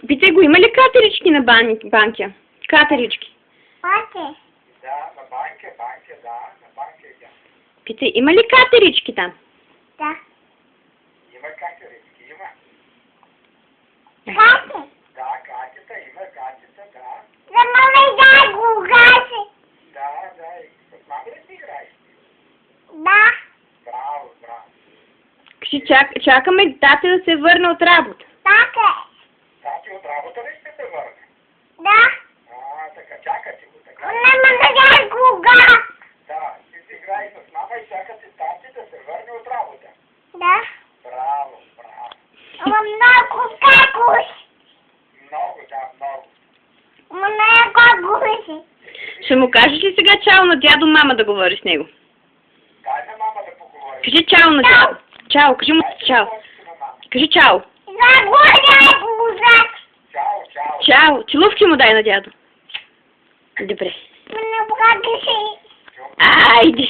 Питай го, има ли катерички на банкя? Катерички. Банки? Да, на банкя, да, на банкя идем. Питай, има ли катерички там? Да. Има катерички, има. Кати? Да, катята, има катята, да. За мама да го гаси. Да, и с мама ли си играеш? Да. Браво, браво. Кажи, чакаме тата да се върне от работа. Така. Тати от работа ли ще се върне? Да. Така, чакате го, така. Мама да го гаси. Да, ти си играеш с мама и чакате тати да се върне от работа. Да. Браво, браво. Ама много какуш. Много, да, много. Ама не какуш. Ще му кажеш ли сега чао на дядо, мама да говори с него? Дай на мама да поговорим. Кажи чао на дядо. Чао, кажи му чао. Кажи чао. За го гаси. Чао, чао. Чао. Целувки му дай на дядо. Добре. Мама да гаси. Айде.